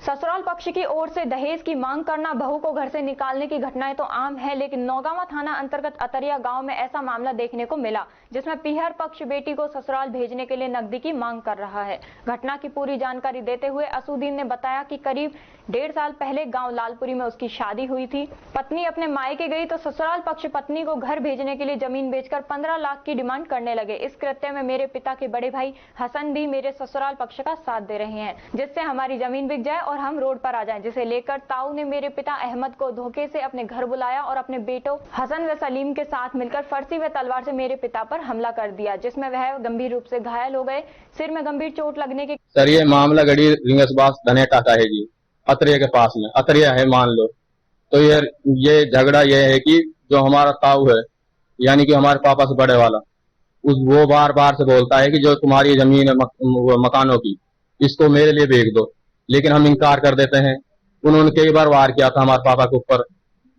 ससुराल पक्ष की ओर से दहेज की मांग करना, बहू को घर से निकालने की घटनाएं तो आम है, लेकिन नौगावा थाना अंतर्गत अतरिया गांव में ऐसा मामला देखने को मिला जिसमें पीहर पक्ष बेटी को ससुराल भेजने के लिए नकदी की मांग कर रहा है। घटना की पूरी जानकारी देते हुए असुद्दीन ने बताया कि करीब 1.5 साल पहले गांव लालपुरी में उसकी शादी हुई थी। पत्नी अपने मायके गई तो ससुराल पक्ष पत्नी को घर भेजने के लिए जमीन बेचकर 15 लाख की डिमांड करने लगे। इस कृत्य में मेरे पिता के बड़े भाई हसन भी मेरे ससुराल पक्ष का साथ दे रहे हैं, जिससे हमारी जमीन बिक जाए और हम रोड पर आ जाएं, जिसे लेकर ताऊ ने मेरे पिता अहमद को धोखे से अपने घर बुलाया और अपने बेटों हसन व सलीम के साथ मिलकर फरसी व तलवार से मेरे पिता पर हमला कर दिया, जिसमें वह गंभीर रूप से घायल हो गए। सिर में गंभीर चोट लगने के सर ये मामला गढ़ी रिंगसबास धनेटा का है जी, अतरिया के पास में अतरिया है मान लो। तो ये झगड़ा ये है कि जो हमारा ताऊ है यानी कि हमारे पापा से बड़े वाला वो बार बार से बोलता है कि जो तुम्हारी जमीन है मकानों की, इसको मेरे लिए बेच दो, लेकिन हम इनकार कर देते हैं। उन्होंने कई बार वार किया था हमारे पापा के ऊपर,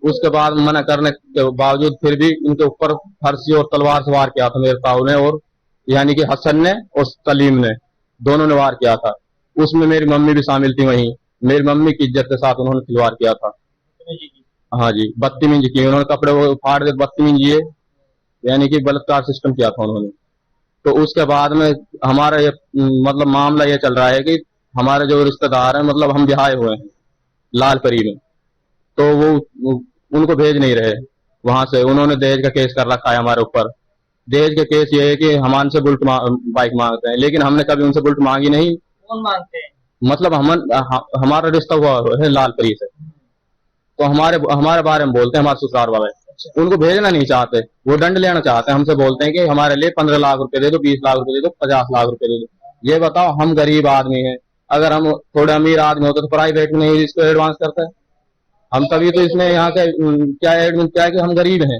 उसके बाद मना करने के बावजूद फिर भी इनके ऊपर फरसी और तलवार से वार किया था मेरे ताऊ ने, और यानी कि हसन ने और सलीम ने, दोनों ने वार किया था। उसमें मेरी मम्मी भी शामिल थी। वहीं मेरी मम्मी की इज्जत के साथ उन्होंने खिलवाड़ किया था। हाँ जी, बदतमीजी की उन्होंने, कपड़े वो फाड़ दे, बदतमीजी है, यानी कि बलात्कार सिस्टम किया था उन्होंने। तो उसके बाद में हमारा ये मतलब मामला ये चल रहा है कि हमारे जो रिश्तेदार हैं, मतलब हम बिहार हुए हैं लालपरी में, तो वो उनको भेज नहीं रहे वहां से। उन्होंने दहेज का केस कर रखा है हमारे ऊपर। दहेज का केस ये है कि हम से बुलेट बाइक मांगते हैं, लेकिन हमने कभी उनसे बुलेट मांगी नहीं। कौन मांगते हैं? मतलब हमारा रिश्ता हुआ है लालपरी से, तो हमारे बारे में बोलते हैं हमारे ससुराल वाले। उनको भेजना नहीं चाहते, वो दंड लेना चाहते हैं। हमसे बोलते हैं कि हमारे लिए 15 लाख रुपए दे दो, 20 लाख रुपए दे दो, 50 लाख रुपए दे दो। ये बताओ, हम गरीब आदमी हैं, अगर हम थोड़े अमीर आदमी होते तो प्राइवेट में नहीं इसको एडवांस करते। हम तभी तो इसमें यहाँ के क्या एडमिट क्या है कि हम गरीब हैं,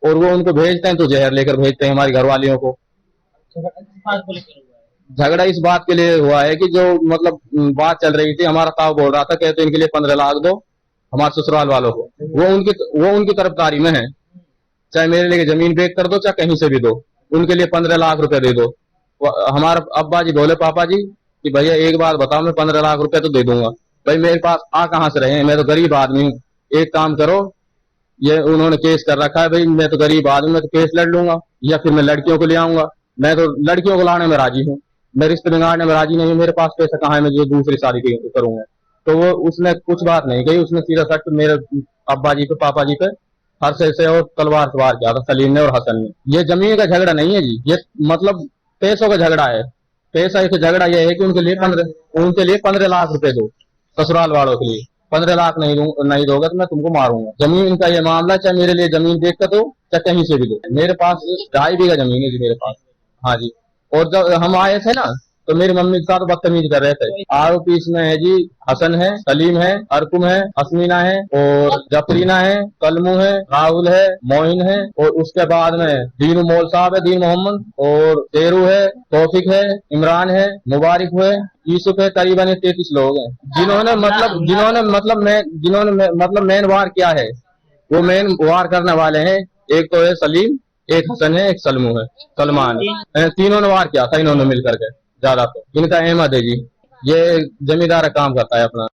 और वो उनको भेजते हैं तो जहर लेकर भेजते हैं हमारी घरवालियों को। झगड़ा इस बात के लिए हुआ है कि जो मतलब बात चल रही थी, हमारा ताऊ बोल रहा था कहते इनके लिए 15 लाख दो हमारे ससुराल वालों को, वो उनकी तरफदारी में है। चाहे मेरे लिए जमीन बेच कर दो, चाहे कहीं से भी दो, उनके लिए 15 लाख रुपए दे दो। हमारे अब्बा जी बोले पापा जी कि भैया एक बात बताओ, मैं 15 लाख रुपए तो दे दूंगा, भाई मेरे पास आ कहां से रहे हैं, मैं तो गरीब आदमी हूँ। एक काम करो, ये उन्होंने केस कर रखा है, भाई मैं तो गरीब आदमी, मैं तो केस लड़ लूंगा, या फिर मैं लड़कियों को ले आऊंगा। मैं तो लड़कियों को लाने में राजी हूँ, मैं रिश्ते बिगाड़ने में राजी नहीं हूँ। मेरे पास पैसा कहाँ है, मैं जो दूसरी शादी करूंगा। तो वो उसने कुछ बात नहीं कही, उसने सीधा सट मेरे अब्बा जी पे, पापा जी पे हरसे से और तलवार से वार किया था सलीम ने और हसन ने। ये जमीन का झगड़ा नहीं है जी, ये मतलब पैसों का झगड़ा है। पैसा का झगड़ा यह है कि उनके लिए 15 लाख रुपए दो, ससुराल वालों के लिए 15 लाख नहीं दोगे तो मैं तुमको मारूंगा। जमीन का ये मामला, चाहे मेरे लिए जमीन देख कर दो, चाहे कहीं से भी दो। मेरे पास 2.5 बीघा जमीन है जी मेरे पास। हाँ जी, और जब हम आए थे ना, तो मेरी मम्मी के साथ बदतमीजी कर रहे थे। आरोपी इसमें है जी, हसन है, सलीम है, अरकुम है, हसमीना है, और जफरीना है, कलमू है, राहुल है, मोइन है, और उसके बाद में दीनू मोल साहब है, दीन मोहम्मद, और शेरू है, तौफिक है, इमरान है, मुबारक है, यूसुफ है। करीबन 33 लोग हैं जिन्होंने मेन वार किया है। वो मेन वार करने वाले हैं, एक तो है सलीम, एक हसन है, एक सलमू है, सलमान है। तीनों ने वार किया था इन्होंने मिलकर के। ज्यादा तो इनका अहमद है जी, ये जमींदार काम करता है अपना।